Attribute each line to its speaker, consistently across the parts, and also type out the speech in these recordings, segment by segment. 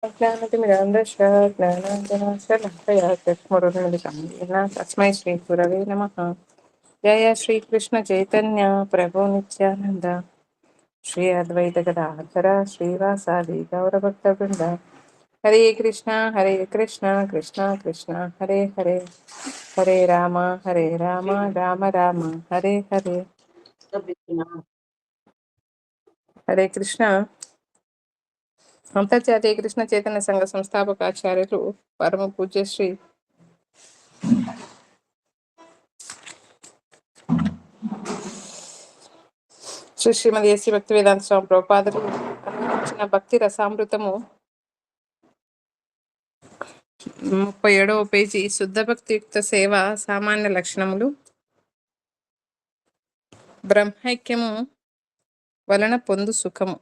Speaker 1: ज्ञानतिमिरान्धस्य ज्ञानाञ्जनशलाकया चक्षुरुन्मिलितं येन तस्मै श्रीगुरवे नमः। जय श्रीकृष्णचैतन्य प्रभो नित्यानन्द श्री अद्वैतगदाधर श्रीवासादि गौरभक्तवृन्द। हरे कृष्णा कृष्णा कृष्णा हरे हरे, हरे राम राम राम हरे हरे। हरे कृष्ण। అంతర్జాతీయ కృష్ణ చైతన్య సంఘ సంస్థాపకాచార్యులు పరమ పూజ్య శ్రీమతి ఎస్సి భక్తి వేదాంత స్వామి ప్రభుపాదులు అందించిన భక్తి రసామృతము 37వ పేజీ. శుద్ధ భక్తియుక్త సేవ సామాన్య లక్షణములు. బ్రహ్మైక్యము వలన పొందు సుఖము.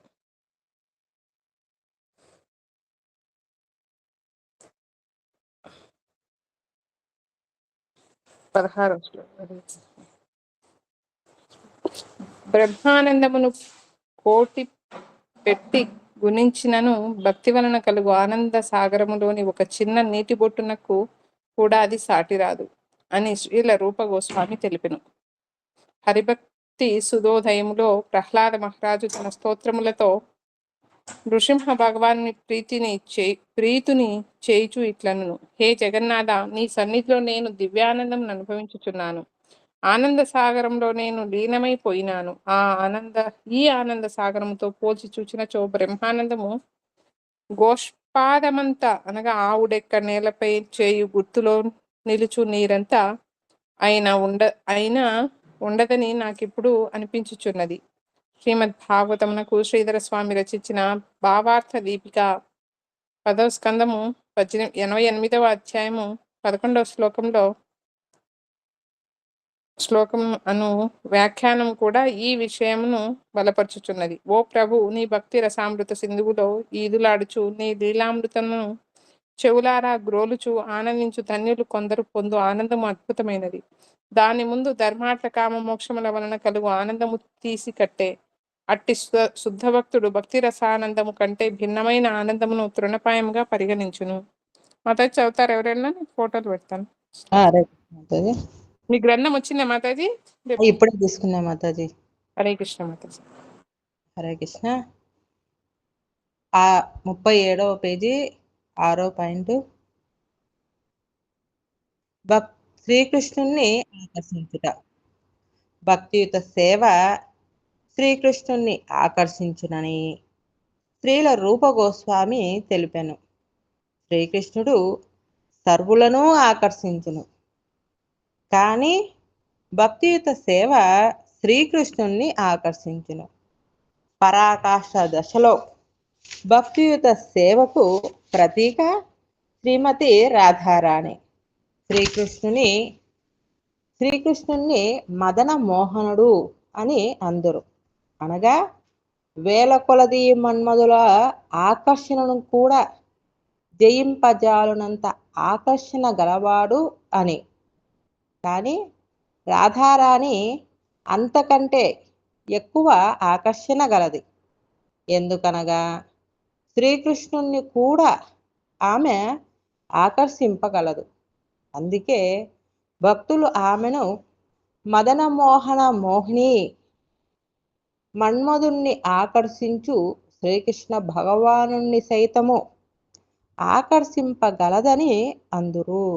Speaker 1: 16వ శ్లోకం. బ్రహ్మానందమును కోటి పెట్టి గుణించినను భక్తి వలన కలుగు ఆనంద సాగరములోని ఒక చిన్న నీటి బొట్టునకు కూడా అది సాటిరాదు అని శ్రీల రూప గోస్వామి తెలిపెను. హరిభక్తి సుధోదయములో ప్రహ్లాద మహారాజు తన స్తోత్రములతో నృసింహ భగవాను ప్రీతుని చేయుచు ఇట్లను: హే జగన్నాథ, నీ సన్నిధిలో నేను దివ్యానందం అనుభవించుచున్నాను. ఆనంద సాగరంలో నేను లీనమైపోయినాను. ఈ ఆనంద సాగరముతో పోల్చి చూచినచో బ్రహ్మానందము గోష్పాదమంత అనగా ఆవుడెక్క నేలపై చేయు గుర్తులో నిలుచు నీరంతా అయినా ఉండదని నాకిప్పుడు అనిపించుచున్నది. శ్రీమద్ భాగవతమునకు శ్రీధర స్వామి రచించిన భావార్థ దీపిక 10వ స్కందము 88వ అధ్యాయము 11వ శ్లోకం అను వ్యాఖ్యానం కూడా ఈ విషయమును బలపరుచుచున్నది. ఓ ప్రభు, నీ భక్తి రసామృత సింధువులో ఈదులాడుచు నీ లీలామృతమును చెవులారా గ్రోలుచు ఆనందించు ధన్యులు కొందరు పొందు ఆనందము అద్భుతమైనది. దాని ముందు ధర్మార్థ కామ మోక్షముల వలన కలుగు ఆనందము తీసి కట్టే. అట్టి శుద్ధ భక్తుడు భక్తి రసానందము కంటే భిన్నమైన ఆనందమును తృణపాయముగా పరిగణించును. మాతాజీ చదువుతారు ఎవరైనా? ఫోటోలు పెడతాను. మీ గ్రంథం వచ్చిందా మాతాజీ?
Speaker 2: ఇప్పుడే తీసుకున్నా మాతాజీ.
Speaker 1: హరే కృష్ణ మాతాజీ.
Speaker 2: హరే కృష్ణ. 37వ పేజీ 6వ పాయింట్. శ్రీకృష్ణుణ్ణి ఆకర్షించుట. భక్తియుత సేవ శ్రీకృష్ణుణ్ణి ఆకర్షించునని శ్రీల రూప గోస్వామి తెలిపాను. శ్రీకృష్ణుడు సర్వులను ఆకర్షించును, కానీ భక్తియుత సేవ శ్రీకృష్ణుణ్ణి ఆకర్షించును. పరాకాష్ఠ దశలో భక్తియుత సేవకు ప్రతీక శ్రీమతి రాధారాణి. శ్రీకృష్ణుణ్ణి మదన మోహనుడు అని అందరు, అనగా వేల కొలది మన్మధుల ఆకర్షణను కూడా జయింపజాలునంత ఆకర్షణ గలవాడు అని. కానీ రాధారాణి అంతకంటే ఎక్కువ ఆకర్షణ గలది. ఎందుకనగా శ్రీకృష్ణుణ్ణి కూడా ఆమె ఆకర్షింపగలదు. అందుకే భక్తులు ఆమెను మదనమోహన మోహిని, మన్మధుణ్ణి ఆకర్షించు శ్రీకృష్ణ భగవానుణ్ణి సైతము ఆకర్షింపగలదని అందురు.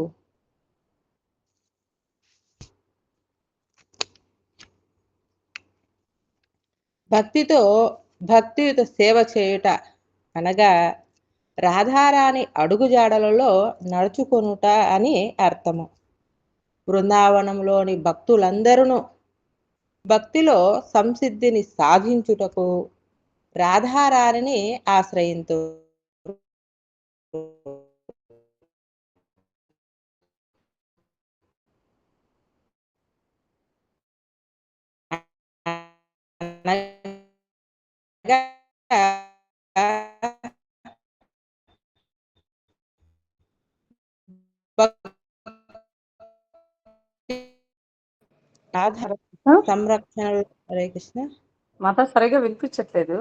Speaker 2: భక్తియుత సేవ చేయుట అనగా రాధారాణి అడుగుజాడలలో నడుచుకొనుట అని అర్థము. బృందావనంలోని భక్తులందరూ భక్తిలో సంసిద్ధిని సాధించుటకు రాధారాణిని ఆశ్రయించు. సంరక్షణ. హరే కృష్ణ.
Speaker 1: మాత సరిగా వినిపించట్లేదు.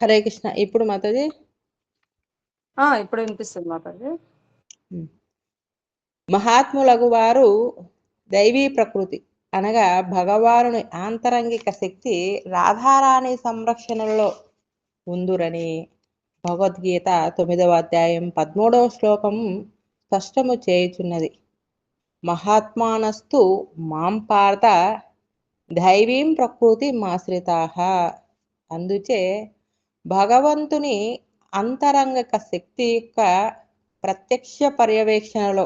Speaker 2: హరే కృష్ణ. ఇప్పుడు మాతాజీ
Speaker 3: ఇప్పుడు వినిపిస్తుంది మాతాజీ.
Speaker 2: మహాత్ములగు వారు దైవీ ప్రకృతి అనగా భగవానుని ఆంతరంగిక శక్తి రాధారాణి సంరక్షణలో ఉందురని భగవద్గీత 9వ అధ్యాయం 13వ శ్లోకం స్పష్టము చేయుచున్నది. మహాత్మానస్తు మాం పార్థ దైవీం ప్రకృతి మాశ్రితాః. అందుచే భగవంతుని అంతరంగిక శక్తి యొక్క ప్రత్యక్ష పర్యవేక్షణలో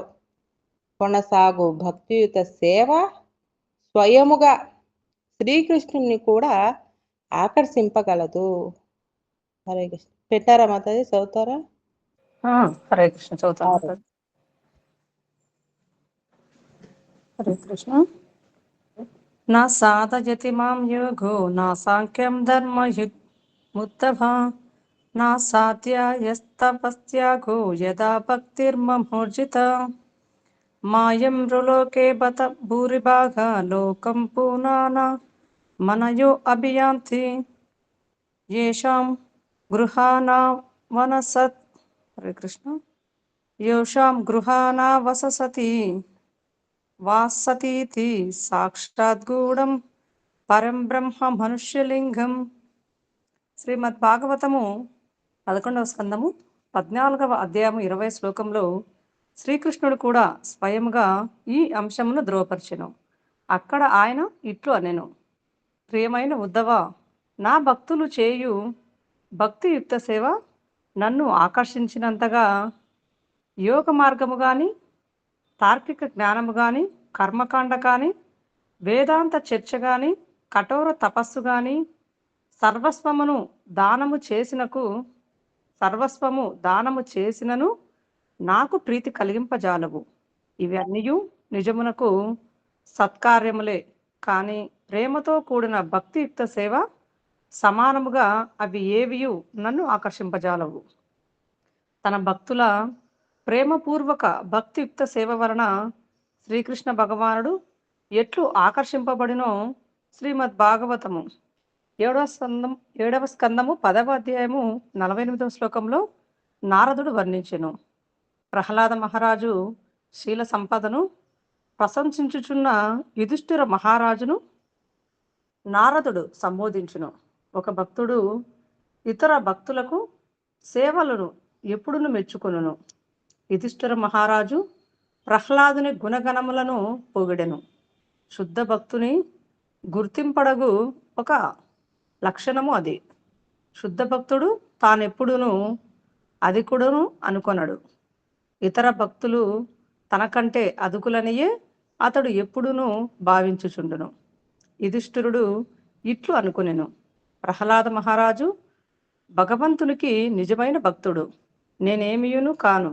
Speaker 2: కొనసాగు భక్తియుత సేవ స్వయముగా శ్రీకృష్ణుని కూడా ఆకర్షింపగలదు. హరే కృష్ణ. పెట్టారా మాతాజీ? చదువుతారా?
Speaker 3: హరే కృష్ణ. చదువుతాను మాతాజీ. హరే కృష్ణ. నా సాధయతి మాం యోగో నా సాంఖ్యం ధర్మయుక్తః నా సాధ్యాయస్తపస్త్యాగో యదా భక్తిర్మమోర్జిత మాయం రులోకే బత భూరిభాగా లోకం పూనానా మనయో అభియాంతి యేషాం గృహానా వనసత్. హరే కృష్ణ. యోషాం గృహానా వససతి వాసతీతి సాక్షాద్గూఢం పరం బ్రహ్మ మనుష్యలింగం. శ్రీమద్ భాగవతము 11వ స్కందము 14వ అధ్యాయము 20వ శ్లోకంలో శ్రీకృష్ణుడు కూడా స్వయముగా ఈ అంశమును ధృవపరచెను. అక్కడ ఆయన ఇట్లు అనెను: ప్రియమైన ఉద్ధవ, నా భక్తులు చేయు భక్తియుక్త సేవ నన్ను ఆకర్షించినంతగా యోగ మార్గము కానీ, తార్కిక జ్ఞానము కానీ, కర్మకాండ కానీ, వేదాంత చర్చ కానీ, కఠోర తపస్సు కానీ, సర్వస్వము దానము చేసినను నాకు ప్రీతి కలిగింపజాలవు. ఇవి అన్నీయు నిజమునకు సత్కార్యములే, కానీ ప్రేమతో కూడిన భక్తియుక్త సేవ సమానముగా అవి ఏవియు నన్ను ఆకర్షింపజాలవు. తన భక్తుల ప్రేమపూర్వక భక్తియుక్త సేవ వలన శ్రీకృష్ణ భగవానుడు ఎట్లు ఆకర్షింపబడినో శ్రీమద్ భాగవతము 7వ స్కందము 10వ అధ్యాయము 48వ శ్లోకంలో నారదుడు వర్ణించెను. ప్రహ్లాద మహారాజు శీల సంపదను ప్రశంసించుచున్న యుధిష్ఠిర మహారాజును నారదుడు సంబోధించును. ఒక భక్తుడు ఇతర భక్తులకు సేవలను ఎప్పుడును మెచ్చుకొనును. యుధిష్ఠిర మహారాజు ప్రహ్లాదుని గుణగణములను పొగిడెను. శుద్ధ భక్తుని గుర్తింపడగు ఒక లక్షణము అది. శుద్ధ భక్తుడు తానెప్పుడును అధికుడును అనుకొనడు. ఇతర భక్తులు తనకంటే అదుకులనియే అతడు ఎప్పుడునూ భావించుచుండును. యుధిష్ఠిరుడు ఇట్లు అనుకునెను: ప్రహ్లాద మహారాజు భగవంతునికి నిజమైన భక్తుడు, నేనేమియును కాను.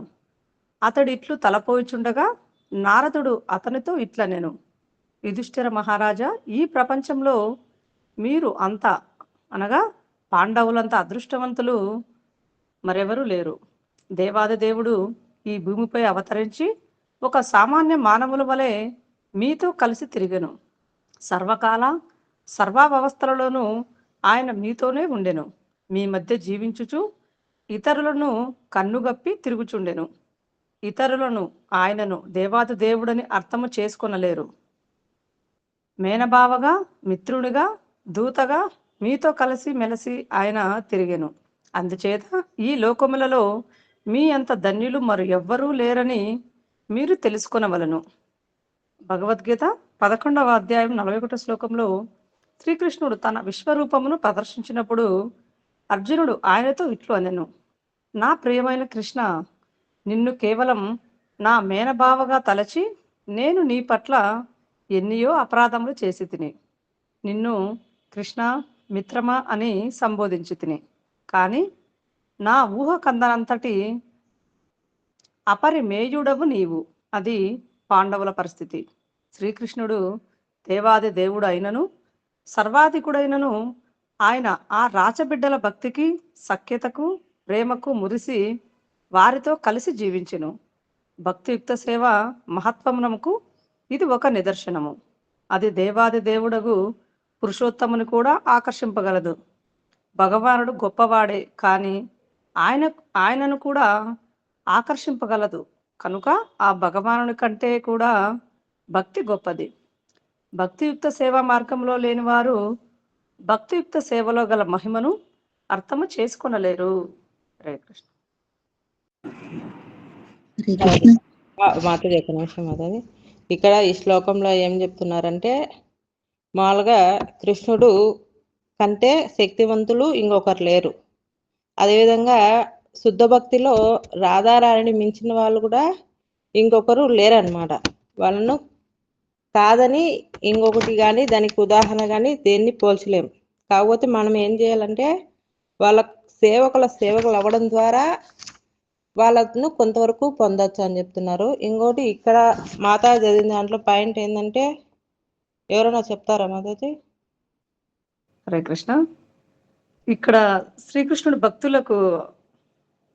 Speaker 3: అతడిట్లు తలపోయిచుండగా నారదుడు అతనితో ఇట్లనెను: యుధిష్ఠిర మహారాజా, ఈ ప్రపంచంలో మీరు అంతా అనగా పాండవులంత అదృష్టవంతులు మరెవరూ లేరు. దేవాది దేవుడు ఈ భూమిపై అవతరించి ఒక సామాన్య మానవుల వలె మీతో కలిసి తిరిగెను. సర్వకాల సర్వావస్థలలోనూ ఆయన మీతోనే ఉండెను. మీ మధ్య జీవించుచు ఇతరులను కన్నుగప్పి తిరుగుచుండెను. ఇతరులను ఆయనను దేవాది దేవుడని అర్థము చేసుకొనలేరు. మేనబావగా, మిత్రునిగా, దూతగా మీతో కలిసి మెలిసి ఆయన తిరిగెను. అందుచేత ఈ లోకములలో మీ అంత ధన్యులు మరి ఎవ్వరూ లేరని మీరు తెలుసుకొనవలను. భగవద్గీత 11వ అధ్యాయం 41వ శ్లోకంలో శ్రీకృష్ణుడు తన విశ్వరూపమును ప్రదర్శించినప్పుడు అర్జునుడు ఆయనతో ఇట్లు అనెను: నా ప్రియమైన కృష్ణ, నిన్ను కేవలం నా మేనబావగా తలచి నేను నీ పట్ల ఎన్నియో అపరాధములు చేసి తిని నిన్ను కృష్ణ మిత్రమా అని సంబోధించి తిని, కానీ నా ఊహ కందనంతటి అపరిమేయుడవు నీవు. అది పాండవుల పరిస్థితి. శ్రీకృష్ణుడు దేవాది దేవుడు అయినను, సర్వాధికుడైనను ఆయన ఆ రాచబిడ్డల భక్తికి, సఖ్యతకు, ప్రేమకు మురిసి వారితో కలిసి జీవించెను. భక్తియుక్త సేవ మహత్వమునకు ఇది ఒక నిదర్శనము. అది దేవాది దేవుడగు పురుషోత్తముని కూడా ఆకర్షింపగలదు. భగవానుడు గొప్పవాడే, కానీ ఆయనను కూడా ఆకర్షింపగలదు. కనుక ఆ భగవానుడి కంటే కూడా భక్తి గొప్పది. భక్తియుక్త సేవా మార్గంలో లేని వారు భక్తియుక్త సేవలో గల మహిమను అర్థము చేసుకొనలేరు. హరే కృష్ణ.
Speaker 4: హరే కృష్ణ.
Speaker 2: మాతది ఒక నిమిషం మాతది. ఇక్కడ ఈ శ్లోకంలో ఏం చెప్తున్నారంటే, మామూలుగా కృష్ణుడు కంటే శక్తివంతులు ఇంకొకరు లేరు. అదేవిధంగా శుద్ధ భక్తిలో రాధారాణిని మించిన వాళ్ళు కూడా ఇంకొకరు లేరనమాట. వాళ్ళను కాదని ఇంకొకటి కానీ దానికి ఉదాహరణ కానీ దేన్ని పోల్చలేం. కాకపోతే మనం ఏం చేయాలంటే వాళ్ళ సేవకులు అవ్వడం ద్వారా వాళ్ళను కొంతవరకు పొందొచ్చు అని చెప్తున్నారు. ఇంకోటి ఇక్కడ మాతా చదివిన దాంట్లో పాయింట్ ఏంటంటే, ఎవరైనా చెప్తారా మాతాజీ?
Speaker 3: హరే కృష్ణ. ఇక్కడ శ్రీకృష్ణుడు భక్తులకు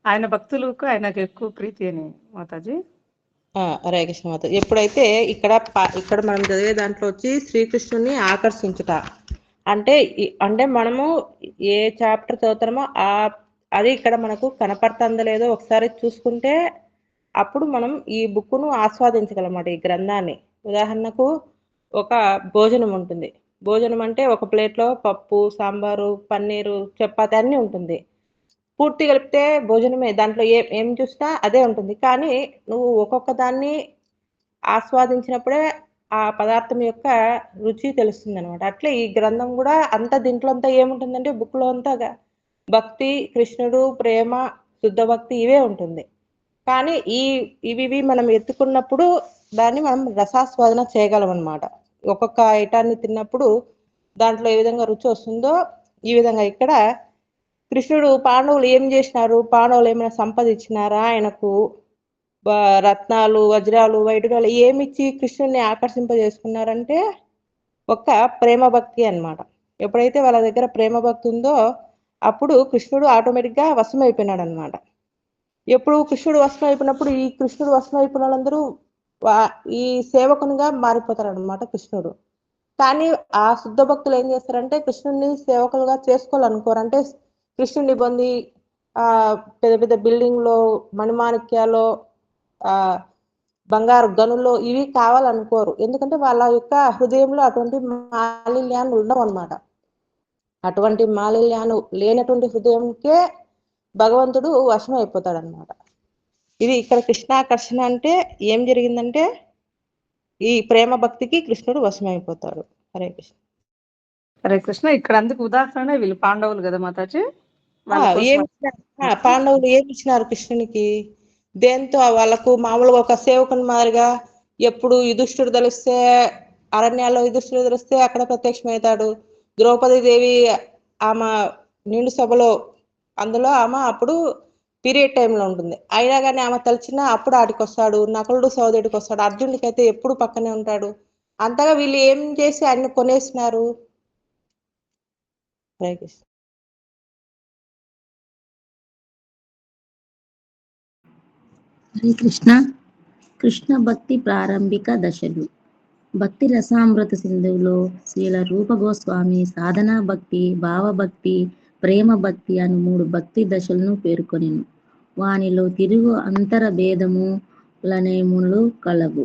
Speaker 3: ఆయనకు ఎక్కువ ప్రీతి అని మాతాజీ.
Speaker 2: హరే కృష్ణ మాత. ఎప్పుడైతే ఇక్కడ మనం చదివే దాంట్లో వచ్చి శ్రీకృష్ణుని ఆకర్షించుట అంటే మనము ఏ చాప్టర్ చదువుతామో అది ఇక్కడ మనకు కనపడుతుందో లేదో ఒకసారి చూసుకుంటే అప్పుడు మనం ఈ బుక్ను ఆస్వాదించగలమాట, ఈ గ్రంథాన్ని. ఉదాహరణకు ఒక భోజనం ఉంటుంది. భోజనం అంటే ఒక ప్లేట్లో పప్పు, సాంబారు, పన్నీరు, చపాతి అన్నీ ఉంటుంది. పూర్తి కలిపితే భోజనమే, దాంట్లో ఏం చూసినా అదే ఉంటుంది. కానీ నువ్వు ఒక్కొక్క దాన్ని ఆస్వాదించినప్పుడే ఆ పదార్థం యొక్క రుచి తెలుస్తుంది అనమాట. అట్లే ఈ గ్రంథం కూడా దీంట్లో అంతా ఏముంటుందంటే, బుక్లో అంతా భక్తి, కృష్ణుడు, ప్రేమ, శుద్ధ భక్తి ఇవే ఉంటుంది. కానీ ఇవి మనం ఎత్తుకున్నప్పుడు దాన్ని మనం రసాస్వాదన చేయగలం అనమాట. ఒక్కొక్క ఐటాన్ని తిన్నప్పుడు దాంట్లో ఏ విధంగా రుచి వస్తుందో ఈ విధంగా ఇక్కడ కృష్ణుడు పాండవులు ఏం చేసినారు, పాండవులు ఏమైనా సంపద ఇచ్చినారా, ఆయనకు రత్నాలు, వజ్రాలు, వైడూర్యాలు ఏమిచ్చి కృష్ణుడిని ఆకర్షింపజేసుకున్నారంటే ఒక్క ప్రేమ భక్తి అన్నమాట. ఎప్పుడైతే వాళ్ళ దగ్గర ప్రేమ భక్తి ఉందో అప్పుడు కృష్ణుడు ఆటోమేటిక్గా వశమైపోయినాడు అనమాట. ఎప్పుడు కృష్ణుడు వశమైపోయినప్పుడు ఈ కృష్ణుడు వశమైపోయిన వాళ్ళందరూ ఈ సేవకునిగా మారిపోతారు అనమాట కృష్ణుడు. కానీ ఆ శుద్ధ భక్తులు ఏం చేస్తారంటే కృష్ణుడిని సేవకులుగా చేసుకోవాలనుకోరు. అంటే కృష్ణుడిని పొంది పెద్ద పెద్ద బిల్డింగ్లో, మణిమాణిక్యాలో, బంగారు గనుల్లో ఇవి కావాలనుకోరు. ఎందుకంటే వాళ్ళ యొక్క హృదయంలో అటువంటి మాలిన్యాలు ఉండవు అనమాట. అటువంటి మాలిన్యాలు లేనటువంటి హృదయంకే భగవంతుడు వశం అయిపోతాడు అనమాట. ఇది ఇక్కడ కృష్ణాకర్షణ అంటే ఏం జరిగిందంటే ఈ ప్రేమ భక్తికి కృష్ణుడు వశమైపోతాడు. హరే కృష్ణ.
Speaker 3: హరే కృష్ణ. ఇక్కడ అందుకు ఉదాహరణ వీళ్ళు పాండవులు కదా మాతాజీ.
Speaker 2: పాండవులు ఏమి ఇచ్చినారు కృష్ణునికి? దేంతో వాళ్ళకు మామూలుగా ఒక సేవకుని మాదిరిగా ఎప్పుడు యుధిష్ఠుడు తెలిస్తే అరణ్యాల్లో యుధిష్ఠుడు తెలిస్తే అక్కడ ప్రత్యక్షమవుతాడు. ద్రౌపది దేవి ఆమె నిండు సభలో అందులో ఆమె అప్పుడు పీరియడ్ టైంలో ఉంటుంది. అయినా కానీ ఆమె తలిచినా అప్పుడు ఆడికి వస్తాడు. నకులుడు సోదరుడికి వస్తాడు. అర్జునుడికి అయితే ఎప్పుడు పక్కనే ఉంటాడు. అంతగా వీళ్ళు ఏం చేసి అన్ని కొనేసినారు? హరే కృష్ణ.
Speaker 4: హరే కృష్ణ. కృష్ణ భక్తి ప్రారంభిక దశలు. భక్తి రసామృత సింధువులో శ్రీల రూప గోస్వామి సాధనా భక్తి, భావభక్తి, ప్రేమ భక్తి అను 3 భక్తి దశలను పేర్కొనెను. వానిలో తిరుగు అంతర భేదములనేములు కలవు.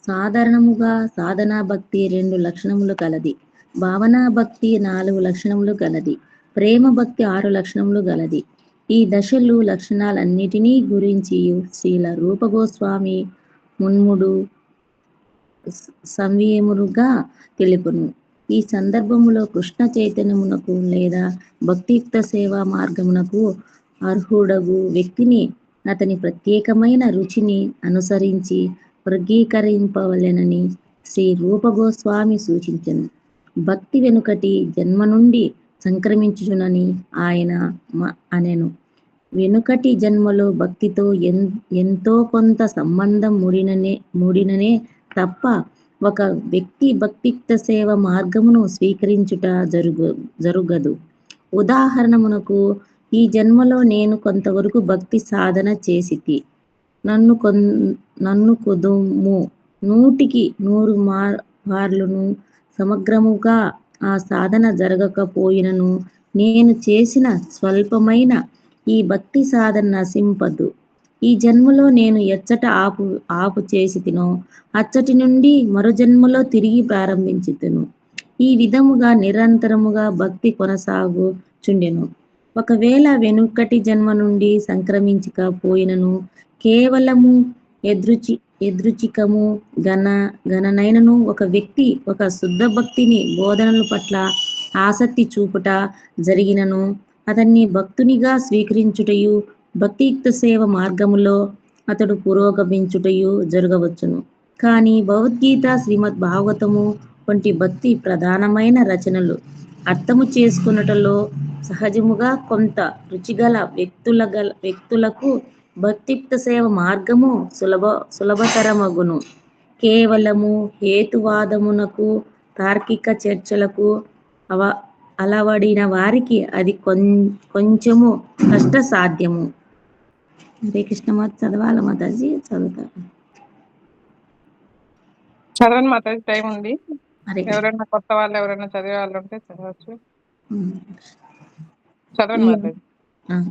Speaker 4: సాధారణముగా సాధనా భక్తి 2 లక్షణములు కలది. భావనా భక్తి 4 లక్షణములు కలది. ప్రేమ భక్తి 6 లక్షణములు గలది. ఈ దశలు లక్షణాలన్నిటినీ గురించి శ్రీల రూప గోస్వామి మున్ముడు సంయములుగా తెలుపును. ఈ సందర్భములో కృష్ణ చైతన్యమునకు లేదా భక్తియుక్త సేవా మార్గమునకు అర్హుడగు వ్యక్తిని అతని ప్రత్యేకమైన రుచిని అనుసరించి వర్గీకరింపవలెనని శ్రీ రూప గోస్వామి సూచించెను. భక్తి వెనుకటి జన్మ నుండి సంక్రమించునని ఆయన అనెను. వెనుకటి జన్మలో భక్తితో ఎంతో కొంత సంబంధం ముడిననే తప్ప ఒక వ్యక్తి భక్తియుక్త సేవ మార్గమును స్వీకరించుట జరుగదు. ఉదాహరణమునకు, ఈ జన్మలో నేను కొంతవరకు భక్తి సాధన చేసితి, నన్ను కొదుము 100కి 100 మార్లును సమగ్రముగా ఆ సాధన జరగకపోయినను నేను చేసిన స్వల్పమైన ఈ భక్తి సాధన నశింపదు. ఈ జన్మలో నేను ఎచ్చట ఆపు చేసి తినో అచ్చటి నుండి మరో జన్మలో తిరిగి ప్రారంభించుతును. ఈ విధముగా నిరంతరముగా భక్తి కొనసాగుచుండెను. ఒకవేళ వెనుకటి జన్మ నుండి సంక్రమించక పోయినను కేవలము ఎదృచికము గణనైనను ఒక వ్యక్తి ఒక శుద్ధ భక్తిని బోధనల పట్ల ఆసక్తి చూపుట జరిగినను అతన్ని భక్తునిగా స్వీకరించుటయు భక్తియుక్త సేవ మార్గములో అతడు పురోగమించుటయు జరగవచ్చును. కానీ భగవద్గీత, శ్రీమద్ భాగవతము వంటి భక్తి ప్రధానమైన రచనలు అర్థము చేసుకున్నటలో సహజముగా కొంత రుచిగల వ్యక్తులకు భక్తియుక్త సేవ మార్గము సులభతరమగును. కేవలము హేతువాదమునకు తార్కిక చర్చలకు అలవడిన వారికి అది కొంచెము కష్ట సాధ్యము. హరే కృష్ణ మాత. చదవాల మాతాజీ? చదువుతారు.
Speaker 1: చదవండి మాతాజీ, టైం ఉంది.
Speaker 4: హరే
Speaker 1: ఎవరైనా కొత్త వాళ్ళు ఎవరైనా చదివే వాళ్ళు ఉంటే చదవచ్చు. చదవండి మాతాజీ.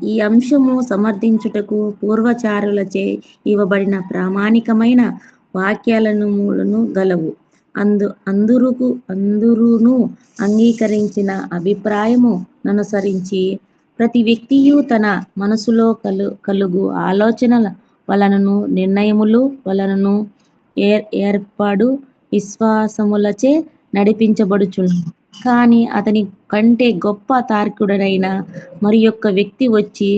Speaker 4: ఈ అంశము సమర్థించుటకు పూర్వచారులచే ఇవ్వబడిన ప్రామాణికమైన వాక్యాలను గలవు. అందరూను అంగీకరించిన అభిప్రాయము అనుసరించి ప్రతి వ్యక్తియు తన మనసులో కలుగు ఆలోచనల వలనను నిర్ణయములు వలనను ఏర్పడు విశ్వాసములచే నడిపించబడుచున్నాడు. కానీ అతని కంటే గొప్ప తార్కికుడైన మరి యొక్క వ్యక్తి వచ్చి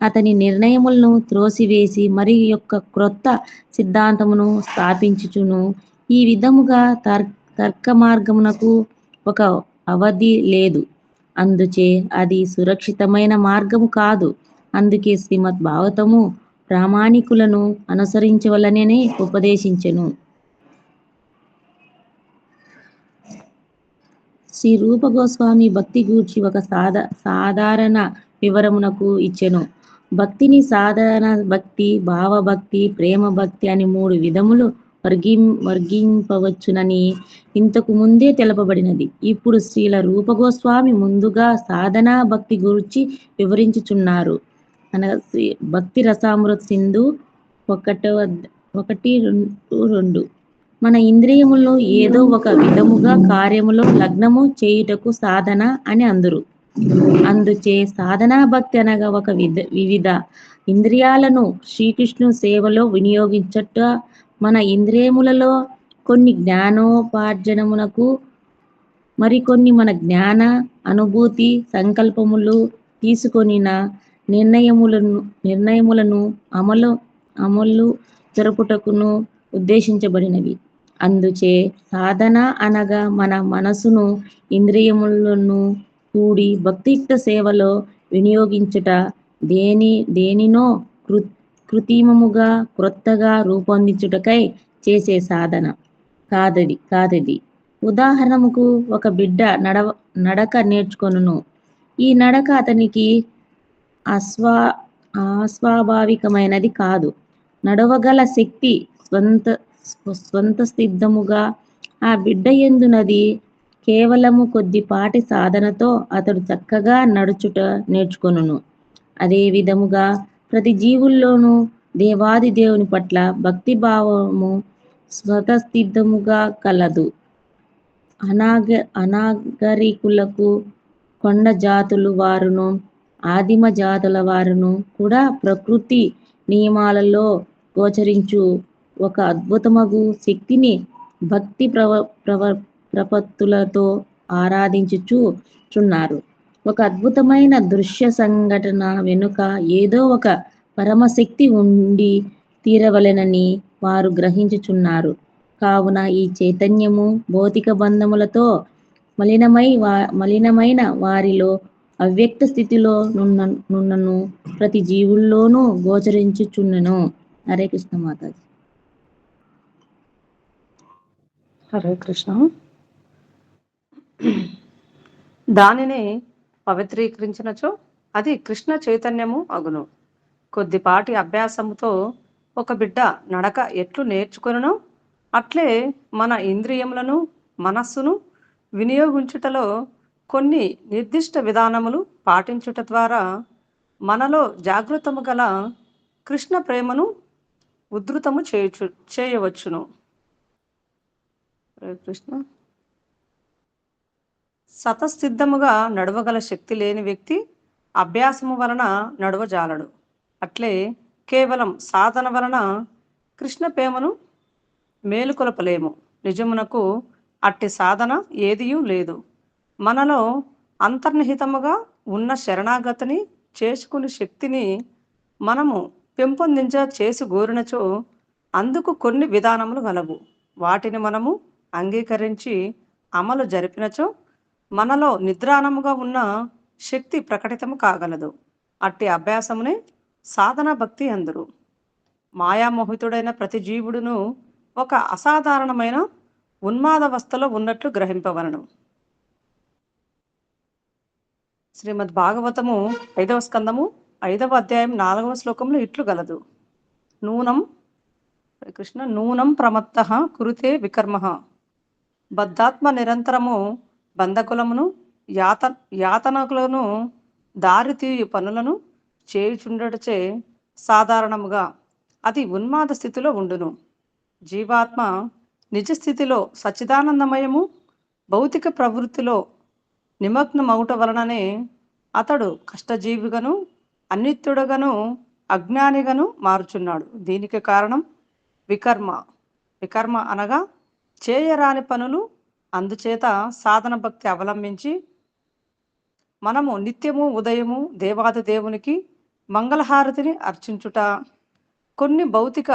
Speaker 4: అతని నిర్ణయములను త్రోసివేసి మరి యొక్క క్రొత్త సిద్ధాంతమును స్థాపించుచును. ఈ విధముగా తర్క మార్గమునకు ఒక అవధి లేదు. అందుచే అది సురక్షితమైన మార్గము కాదు. అందుకే శ్రీమద్ భాగవతము ప్రామాణికులను అనుసరించవలననే ఉపదేశించెను. శ్రీ రూప గోస్వామి భక్తి గూర్చి ఒక సాధారణ వివరమునకు ఇచ్చెను. భక్తిని సాధారణ భక్తి, భావభక్తి, ప్రేమ భక్తి అని 3 విధములు వర్గింపవచ్చునని ఇంతకు ముందే తెలపబడినది. ఇప్పుడు శ్రీల రూప గోస్వామి ముందుగా సాధనా భక్తి గురించి వివరించుచున్నారు. అనగా భక్తి రసామృత సింధు 1:2. మన ఇంద్రియములను ఏదో ఒక విధముగా కార్యములో లగ్నము చేయుటకు సాధన అని అందురు. అందుచే సాధనా భక్తి అనగా ఒక వివిధ ఇంద్రియాలను శ్రీకృష్ణు సేవలో వినియోగించట, మన ఇంద్రియములలో కొన్ని జ్ఞానోపార్జనమునకు, మరికొన్ని మన జ్ఞాన అనుభూతి సంకల్పములు తీసుకొనిన నిర్ణయములను అమలు జరుపుటకును ఉద్దేశించబడినవి. అందుచే సాధన అనగా మన మనసును ఇంద్రియములను కూడి భక్తియుక్త సేవలో వినియోగించుట, దేనినో కృత్రిమముగా క్రొత్తగా రూపొందించుటకై చేసే సాధన కాదది. ఉదాహరణకు ఒక బిడ్డ నడక నేర్చుకొనును. ఈ నడక అతనికి అస్వాభావికమైనది కాదు. నడవగల శక్తి స్వంత సిద్ధముగా ఆ బిడ్డ యందున్నది. కేవలము కొద్దిపాటి సాధనతో అతడు చక్కగా నడుచుట నేర్చుకొనును. అదే విధముగా ప్రతి జీవుల్లోనూ దేవాది దేవుని పట్ల భక్తి భావము స్వతసిద్ధముగా కలదు. అనాగరికులకు, కొండ జాతుల వారును, ఆదిమ జాతుల వారును కూడా ప్రకృతి నియమాలలో గోచరించు ఒక అద్భుతమగు శక్తిని భక్తి ప్రపత్తులతో ఆరాధించుచున్నారు. ఒక అద్భుతమైన దృశ్య సంఘటన వెనుక ఏదో ఒక పరమశక్తి ఉండి తీరవలెనని వారు గ్రహించుచున్నారు. కావున ఈ చైతన్యము భౌతిక బంధములతో మలినమైన వారిలో అవ్యక్త స్థితిలో నున్నను ప్రతి జీవుల్లోనూ గోచరించుచున్నను. హరే కృష్ణ మాతాజీ.
Speaker 3: హరే కృష్ణ. దానిని పవిత్రీకరించినచో అది కృష్ణ చైతన్యము అగును. కొద్దిపాటి అభ్యాసముతో ఒక బిడ్డ నడక ఎట్లు నేర్చుకొనునో అట్లే మన ఇంద్రియములను, మనస్సును వినియోగించుటలో కొన్ని నిర్దిష్ట విధానములు పాటించుట ద్వారా మనలో జాగృతము గల కృష్ణ ప్రేమను ఉధృతము చేయవచ్చును. హరే కృష్ణ. స్వతసిద్ధముగా నడవగల శక్తి లేని వ్యక్తి అభ్యాసము వలన నడవజాలడు. అట్లే కేవలం సాధన వలన కృష్ణ ప్రేమను మేలుకొలపలేము. నిజమునకు అట్టి సాధన ఏదియూ లేదు. మనలో అంతర్నిహితముగా ఉన్న శరణాగతిని చేసుకుని శక్తిని మనము పెంపొందించ చేసి గోరినచో అందుకు కొన్ని విధానములు గలవు. వాటిని మనము అంగీకరించి అమలు జరిపినచో మనలో నిద్రాణముగా ఉన్న శక్తి ప్రకటితము కాగలదు. అట్టి అభ్యాసమునే సాధన భక్తి అందరు. మాయామోహితుడైన ప్రతి జీవుడును ఒక అసాధారణమైన ఉన్మాదవస్థలో ఉన్నట్లు గ్రహింపవలను. శ్రీమద్ భాగవతము 5వ స్కందము 5వ అధ్యాయం 4వ శ్లోకంలో ఇట్లు గలదు. నూనం కృష్ణ నూనం ప్రమత్తః కురుతే వికర్మః బద్ధాత్మ నిరంతరము బంధకులమును యాతనకులను దారితీయు పనులను చేయుచుండటచే సాధారణముగా అది ఉన్మాద స్థితిలో ఉండును. జీవాత్మ నిజస్థితిలో సచ్చిదానందమయము భౌతిక ప్రవృత్తిలో నిమగ్నమవుట వలననే అతడు కష్టజీవిగాను అనిత్యుడుగాను అజ్ఞానిగాను మారుచున్నాడు. దీనికి కారణం వికర్మ. వికర్మ అనగా చేయరాని పనులు. అందుచేత సాధన భక్తి అవలంబించి మనము నిత్యము ఉదయము దేవాది దేవునికి మంగళహారతిని అర్చించుట, కొన్ని భౌతిక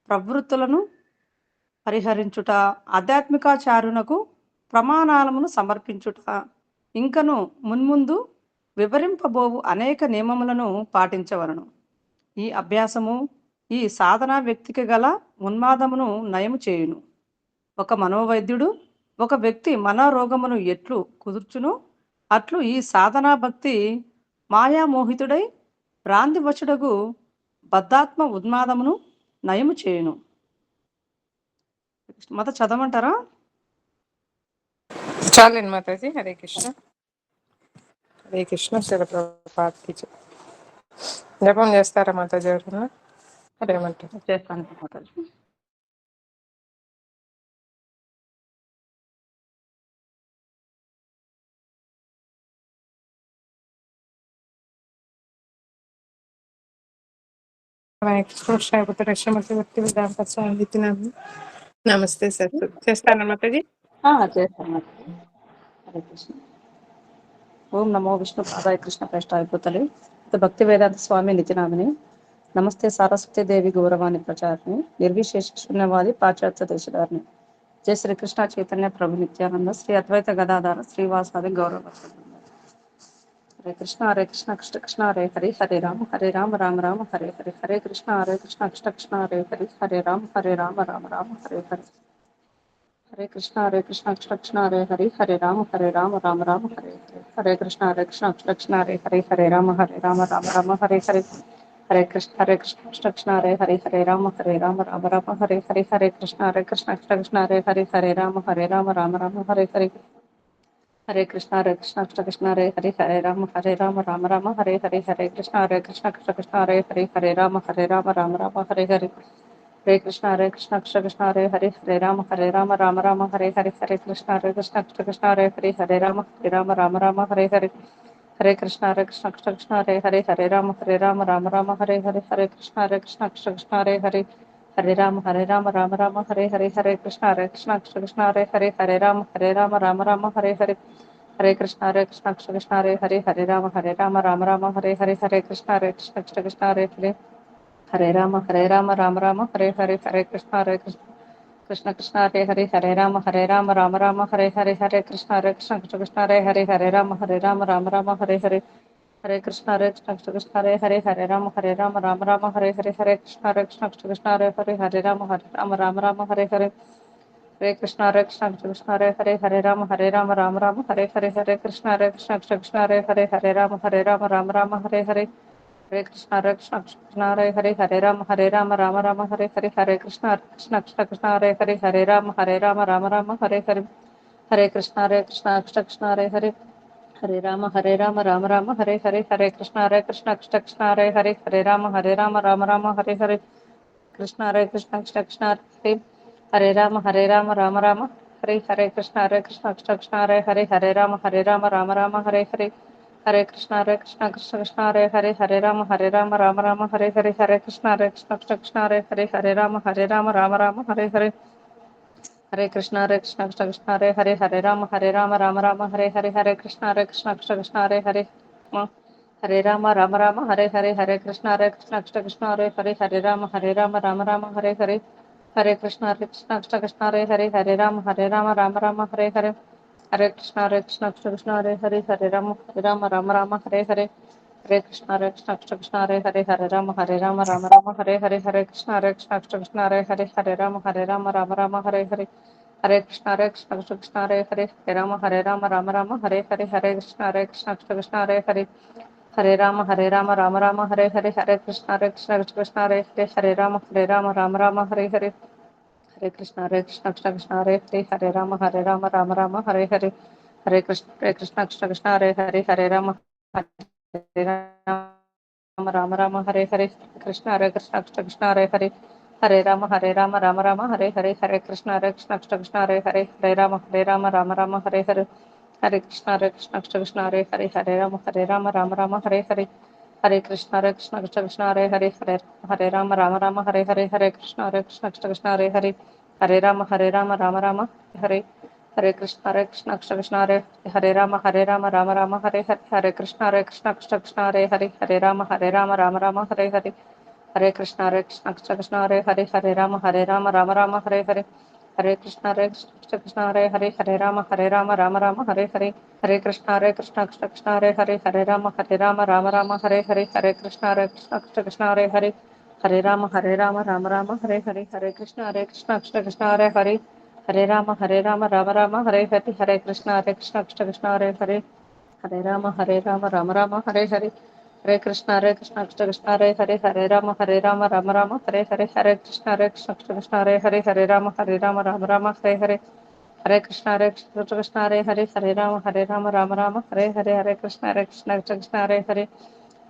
Speaker 3: ప్రవృత్తులను పరిహరించుట, ఆధ్యాత్మికాచారునకు ప్రమాణాలను సమర్పించుట, ఇంకను మున్ముందు వివరింపబోవు అనేక నియమములను పాటించవలను. ఈ అభ్యాసము ఈ సాధనా వ్యక్తికి గల ఉన్మాదమును నయము చేయును. ఒక మనోవైద్యుడు ఒక వ్యక్తి మనోరోగమును ఎట్లు కుదుర్చును అట్లు ఈ సాధనా భక్తి మాయామోహితుడై భ్రాంతివశుడగు బద్ధాత్మ ఉన్మాదమును నయము చేయును. మత చదవమంటారా?
Speaker 1: చాలండి మాతాజీ. హరే కృష్ణ. హరే కృష్ణ. శిల ప్రభుపాద్కి జై. జపం చేస్తారా మాతాజీ ఎవరన్నా? అదేమంటారు?
Speaker 3: చేస్తాను మాతాజీ.
Speaker 1: నమస్తే సార్. చేస్తాను మాతాజీ.
Speaker 3: చేస్తాను మాతాజీ. హరే కృష్ణ. ఓం నమో విష్ణు పాదాయ కృష్ణ ప్రేష్టాయ భూతలే భక్తి వేదాంత స్వామి నిత్యనామిని. నమస్తే సారస్వతి దేవి గౌరవాన్ని ప్రచారిణి నిర్విశేష శూన్యవాది పాశ్చాత్య దేశధారిణి. జయ శ్రీ కృష్ణ చైతన్య ప్రభు నిత్యానంద శ్రీ అద్వైత గదాధార శ్రీవాసాది గౌరవ. హరే కృష్ణ కృష్ణ కృష్ణ హరే హరి హరే రామ రామ రామ హరే హరే. హరే కృష్ణ కృష్ణ కృష్ణ హరే హరి హరే రామ రామ రామ హరే హరే. హరే కృష్ణ కృష్ణ కృష్ణ హరే హరి హరే రామ రామ రామ హరే హరే. హరే కృష్ణ కృష్ణ హరే హరి హరే రామ రామ రామ హరే హరే. హరే కృష్ణ కృష్ణ హరే హరి హరే రామ రామ రామ హరే హరే. హరే కృష్ణ కృష్ణ హరే హరి హరే రామ రామ రామ హరే హరే. హరే కృష్ణ కృష్ణ హరే హరి హరే రామ రామ హరే హరే. హరే కృష్ణ కృష్ణ హరే హరి హరే రామ రామ రామ హరే హరే. హరే కృష్ణ కృష్ణ హరే హరి హరే రామ రామ హరే హరే. హరే కృష్ణ కృష్ణ హరే హరి హరే రామ రామ హరే హరే. హరే కృష్ణ కృష్ణ హరే హరి హరే రామ రామ హరే హరే. హరే కృష్ణ కృష్ణ హరే హరి హరే రామ రామ హరే హరే. హరే కృష్ణ కృష్ణ హరే హరి హరే రామ రామ హరే హరే. హరే కృష్ణ కృష్ణ హరే హరి హరే రామ రామ హరే హరే. హరే కృష్ణ కృష్ణ హరే హరి హరే రామ రామ హరే హరే. హరే కృష్ణ కృష్ణ హరే హరి హరే రామ రామ హరే హరే. హరే కృష్ణ కృష్ణ హరే హరి హరే రామ రామ హరే హరే. హరే కృష్ణ కృష్ణ హరే హరి హరే రామ రామ హరే హరే. హరే కృష్ణ కృష్ణ హరే హరి హరే రామ రామ హరే హరే. హరే కృష్ణ కృష్ణ హరే హరి హరే రామ రామ హరే హరే. హరే కృష్ణ కృష్ణ హరే హరి హరే రామ రామ హరే హరే. హరే కృష్ణ కృష్ణ హరే హరి హరే రామ రామ హరే హరే. హరే కృష్ణ కృష్ణ హరే హరి హరే రామ రామ హరే హరే. హరే కృష్ణ కృష్ణ హరే హరి హరే రామ రామ రామ హరే హరే, హరే కృష్ణ కృష్ణ కృష్ణ హరే హరే, హరే రామ రామ రామ హరే హరే, కృష్ణ కృష్ణ కృష్ణ హరే హరే రామ రామ రామ హరే హరే, కృష్ణ కృష్ణ కృష్ణ హరే హరే, హరే రామ రామ రామ హరే హరే, హరే కృష్ణ కృష్ణ హరే హరే, హరే రామ రామ రామ హరే హరే, హరే కృష్ణ కృష్ణ హరే హరే, హరే రామ రామ హరే హరే, హరే కృష్ణ కృష్ణ హరే హరే, హరే రామ రామ హరే హరే, హరే కృష్ణ కృష్ణ హరే హరే, హరే రామ రామ హరే హరే, హరే కృష్ణ కృష్ణ హరే హరే, హరే రామ రామ హరే హరే, హరే కృష్ణ కృష్ణ హరే హరే, హరే రామ రామ హరే హరే, హరే కృష్ణ కృష్ణ హరే హరే, హరే రామ రామ హరే హరే, హరే కృష్ణ కృష్ణ హరే హరే, హరే రామ రామ హరే హరే, హరే కృష్ణ కృష్ణ హరే హరే, హరే రామ రామ హరే హరే, హరే కృష్ణ కృష్ణ హరే హరే, హరే రామ రామ హరే హరే, హరే కృష్ణ కృష్ణ హరే హరే, హరే రామ రామ హరే హరే, హరే కృష్ణ కృష్ణ హరే హరే, హరే రామ రామ హరే హరే, హరే కృష్ణ కృష్ణ హరే హరే, హరే రామ హరే హరే, హరే కృష్ణ కృష్ణ హరే హరే, హరే రామ హరే హరే, కృష్ణ కృష్ణ హరే హరే, హరే రామ హరే హరే, హరే కృష్ణ కృష్ణ హరే హరే, హరే రామ హరే హరే, హరే కృష్ణ కృష్ణ హరే హరే, హరే రామ హరే హరే, హరే కృష్ణ కృష్ణ హరే హరే, హరే రామ హరే హరే, హరే కృష్ణ కృష్ణ హరే హరే, హరే రామ హరే, హరే కృష్ణ కృష్ణ హరే, హరే రామ రామ హరే హరే, హరే కృష్ణ కృష్ణ హరే హరే, హరే రామ రామ హరే హరే, హరే కృష్ణ కృష్ణ హరే హరే, హరే రామ హరే హరే, హరే కృష్ణ కృష్ణ హరే హరే, హరే రామ రామ హరే హరే, హరే కృష్ణ కృష్ణ హరే హరే, హరే రామ రామ హరే హరే, హరే కృష్ణ కృష్ణ హరే హరే, హరే రామ రామ హరే హరే, హరే కృష్ణ కృష్ణ హరే హరే, హరే రామ రామ హరే హరే, హరే కృష్ణ కృష్ణ హరే హరే, హరే రామ రామ హరే హరే, హరే కృష్ణ కృష్ణ హరే హరే, హరే రామ రామ హరే హరే, హరే కృష్ణ కృష్ణ హరే హరే, హరే రామ రామ హరే హరే, హరే కృష్ణ కృష్ణ హరే హరే, హరే రామ రామ హరే హరే, హరే కృష్ణ కృష్ణ హరే హరే, హరే రామ హరే హరే, హరే కృష్ణ కృష్ణ హరే హరే,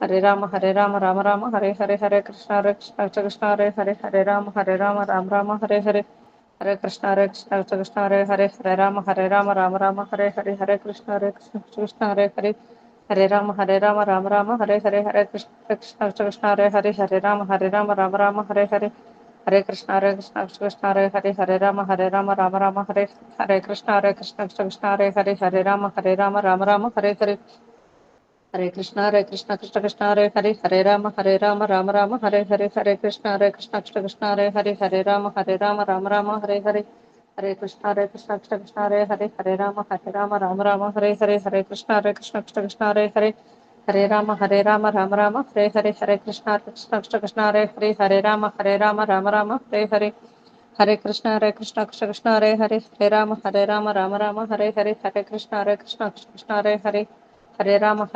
Speaker 3: హరే రామ హరే హరే, హరే కృష్ణ కృష్ణ హరే హరే, హరే రామ హరే హరే, హరే కృష్ణ కృష్ణ హరే హరే, హరే రామ హరే హరే, హరే కృష్ణ కృష్ణ హరే హరే, హరే రామ హరే హరే, హరే కృష్ణ కృష్ణ హరే హరే, హరే రామ హరే, హరే కృష్ణ కృష్ణ హరే హరే, హరే రామ హరే హరే, హరే కృష్ణ కృష్ణ హరే హరే, హరే రామ హరే హరే, హరే కృష్ణ కృష్ణ హరే హరే, హరే రామ హరే హరే, హరే కృష్ణ కృష్ణ హరే హరే, హరే రామ హరే హరే, హరే కృష్ణ కృష్ణ హరే హరే, హరే రామ హరే హరే, హరే కృష్ణ కృష్ణ హరే హరే, హరే రామ హరే హరే, హరే కృష్ణ కృష్ణ హరే హరే, హరే రామ హరే హరే, హరే కృష్ణ కృష్ణ హరే హరే, హరే రామ హరే హరే, హరే కృష్ణ కృష్ణ హరే హరే, హరే రామ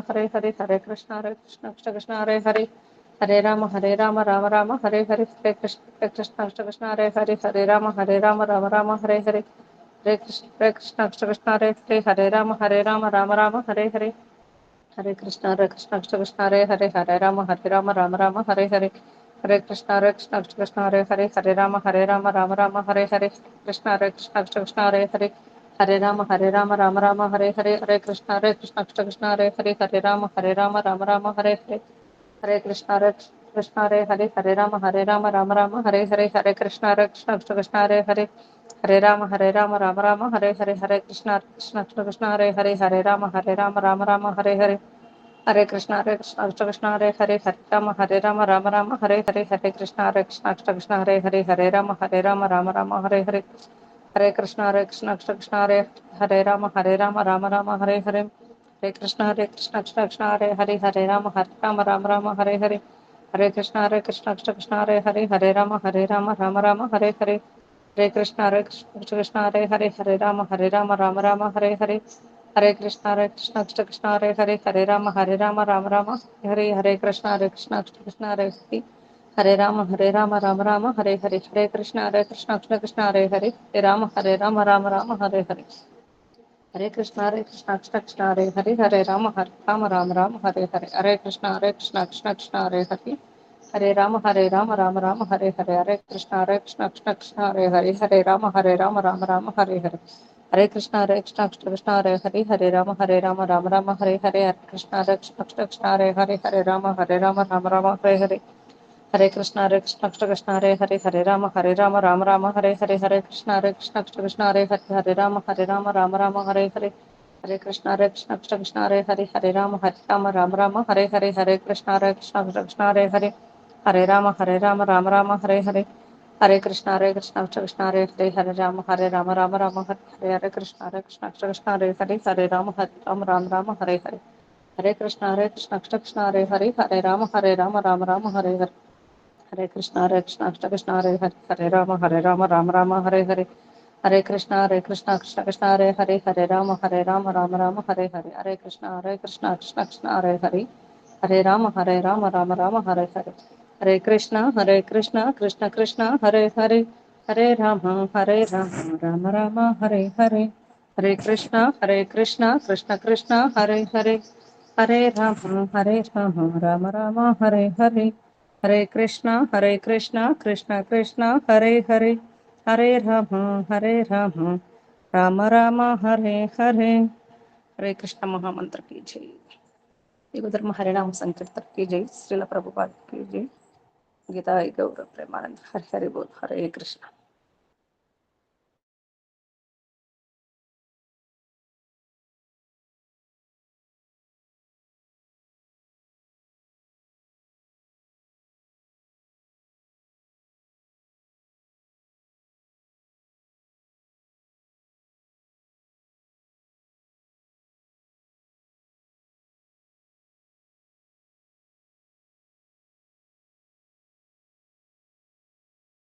Speaker 3: హరే హరే, హరే కృష్ణ కృష్ణ హరే హరే, హరే రామ హరే హరే, హరే కృష్ణ కృష్ణ హరే హరే, హరే రామ హరే హరే, హరే కృష్ణ కృష్ణ హరే హరే, హరే రామ హరే హరే, హరే కృష్ణ కృష్ణ హరే హరే, హరే రామ హరే హరే, కృష్ణ కృష్ణ హరే హరే, హరే రామ హరే హరే, హరే కృష్ణ కృష్ణ హరే హరే, హరే రామ హరే హరే, హరే కృష్ణ హరే హరే, హరే రామ హరే హరే, హరే కృష్ణ కృష్ణ హరే హరే, హరే రామ హరే హరే, హరే కృష్ణ కృష్ణ హరే హరే, హరే రామ హరే హరే, హరే కృష్ణ కృష్ణ హరే హరే, హరే రామ హరే హరే, హరే కృష్ణ కృష్ణ హరే హరే, హరే రామ హరే హరే, హరే కృష్ణ కృష్ణ హరే హరే రామ హరే హరే, హరే కృష్ణ కృష్ణ హరే హరే, హరే రామ హరే హరే, హరే కృష్ణ కృష్ణ హరే హరే, హరే రామ హరే హరే, హరే కృష్ణ కృష్ణ హరే హరే, హరే రామ హరే హరే, హరే కృష్ణ కృష్ణ హరే హరే, హరే రామ హరే హరే కృష్ణ కృష్ణ హరే హరే, హరే రామ హరే హరే, హరే కృష్ణ కృష్ణ హరే హరే, హరే రామ హరే హరే, హరే కృష్ణ కృష్ణ కృష్ణ హరే హరే హరే రామ రామ రామ హరే హరే హరే కృష్ణ కృష్ణ కృష్ణ హరే హరే హరే రామ రామ రామ హరే హరే హరే కృష్ణ కృష్ణ కృష్ణ హరే హరే హరే రామ రామ రామ హరే హరే హరే కృష్ణ కృష్ణ హరే హరే హరే రామ రామ రామ హరే హరే హరే కృష్ణ కృష్ణ హరే హరే హరే రామ రామ రామ హరే హరే హరే కృష్ణ కృష్ణ హరే హరే రామ రామ రామ హరే హరే హరే కృష్ణ కృష్ణ హరే హరే రామ రామ హరే హరే హరే కృష్ణ కృష్ణ హరే హరే రామ రామ హరే హరే హరే కృష్ణ కృష్ణ హరే హరే రామ రామ హరే హరే హరే కృష్ణ కృష్ణ హరే హరే రామ రామ హరే హరే హరే కృష్ణ కృష్ణ హరే హరే రామ రామ హరే హరే హరే కృష్ణ కృష్ణ హరే హరే రామ రామ హరే హరే హరే కృష్ణ కృష్ణ హరే హరే రామ రామ హరే హరే హరే కృష్ణ కృష్ణ హరే హరే రామ రామ హరే హరే హరే కృష్ణ కృష్ణ హరే హరే రామ రామ హరే హరే హరే కృష్ణ కృష్ణ కృష్ణ హరే హరే హరే రామ రామ రామ హరే హరే హరే కృష్ణ కృష్ణ కృష్ణ హరే హరే హరే రామ రామ రామ హరే హరే హరే కృష్ణ కృష్ణ కృష్ణ హరే హరే హరే రామ రామ రామ హరే హరే హరే కృష్ణ మహామంత్ర की जय युग धर्म हरिनाम संकीर्तन की जय श्रील प्रभुपाद की जय गीता गौरव प्रेमानंद हरे हरे बोल हरे कृष्ण।